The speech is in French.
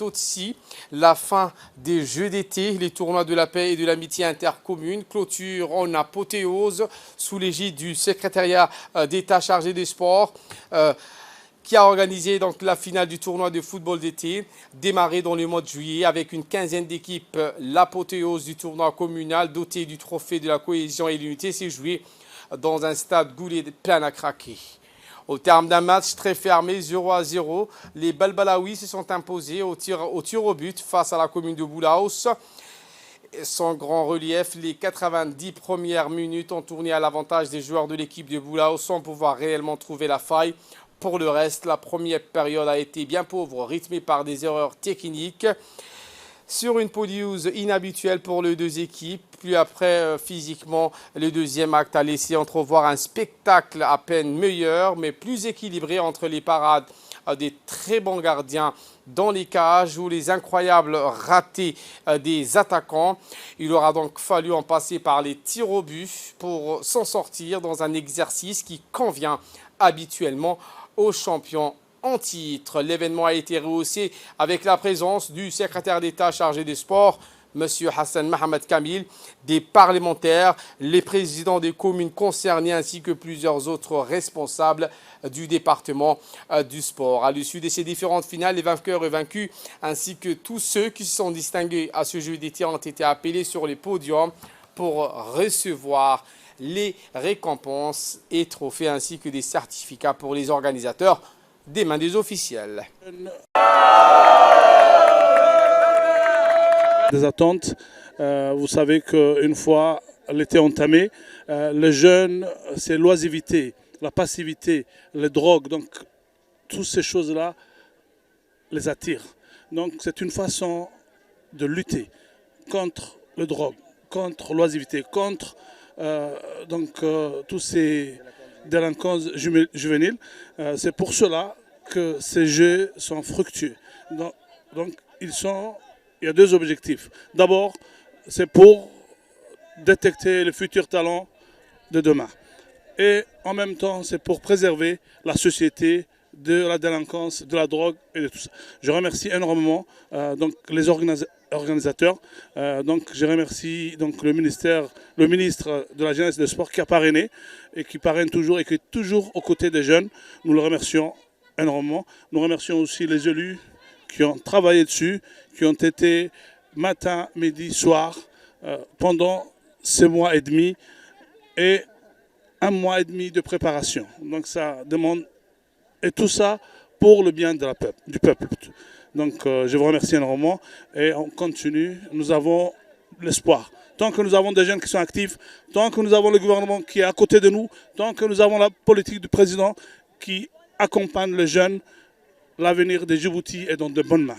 Aussi, la fin des Jeux d'été, les tournois de la paix et de l'amitié intercommune, clôture en apothéose sous l'égide du secrétariat d'État chargé des sports qui a organisé donc la finale du tournoi de football d'été, démarré dans le mois de juillet avec une quinzaine d'équipes. L'apothéose du tournoi communal doté du trophée de la cohésion et l'unité s'est joué dans un stade Goulet plein à craquer. Au terme d'un match très fermé, 0-0, les Balbalaouis se sont imposés au tir au but face à la commune de Boulaous. Sans grand relief, les 90 premières minutes ont tourné à l'avantage des joueurs de l'équipe de Boulaous sans pouvoir réellement trouver la faille. Pour le reste, la première période a été bien pauvre, rythmée par des erreurs techniques. Sur une pelouse inhabituelle pour les deux équipes, puis après physiquement, le deuxième acte a laissé entrevoir un spectacle à peine meilleur, mais plus équilibré entre les parades des très bons gardiens dans les cages ou les incroyables ratés des attaquants. Il aura donc fallu en passer par les tirs au but pour s'en sortir dans un exercice qui convient habituellement aux champions en titre. L'événement a été rehaussé avec la présence du secrétaire d'État chargé des sports, M. Hassan Mohamed Kamil, des parlementaires, les présidents des communes concernées ainsi que plusieurs autres responsables du département du sport. À l'issue de ces différentes finales, les vainqueurs et vaincus ainsi que tous ceux qui se sont distingués à ce jeu d'été ont été appelés sur les podiums pour recevoir les récompenses et trophées ainsi que des certificats pour les organisateurs des mains des officiels. Des attentes. Vous savez qu'une fois l'été entamé, les jeunes, c'est l'oisivité, la passivité, les drogues, donc toutes ces choses-là les attirent. Donc c'est une façon de lutter contre les drogues, contre l'oisivité, contre tous ces délinquants juvéniles. C'est pour cela que ces jeux sont fructueux. Donc il y a deux objectifs. D'abord, c'est pour détecter les futurs talents de demain. Et en même temps, c'est pour préserver la société de la délinquance, de la drogue et de tout ça. Je remercie énormément les organisateurs. Je remercie le ministre de la Jeunesse et des Sports qui a parrainé et qui parraine toujours et qui est toujours aux côtés des jeunes. Nous le remercions énormément. Nous remercions aussi les élus qui ont travaillé dessus, qui ont été matin, midi, soir pendant ces mois et demi et un mois et demi de préparation. Donc ça demande, et tout ça pour le bien de du peuple. Donc je vous remercie énormément et on continue. Nous avons l'espoir. Tant que nous avons des jeunes qui sont actifs, tant que nous avons le gouvernement qui est à côté de nous, tant que nous avons la politique du président qui accompagne les jeunes, l'avenir de Djibouti est dans de bonnes mains.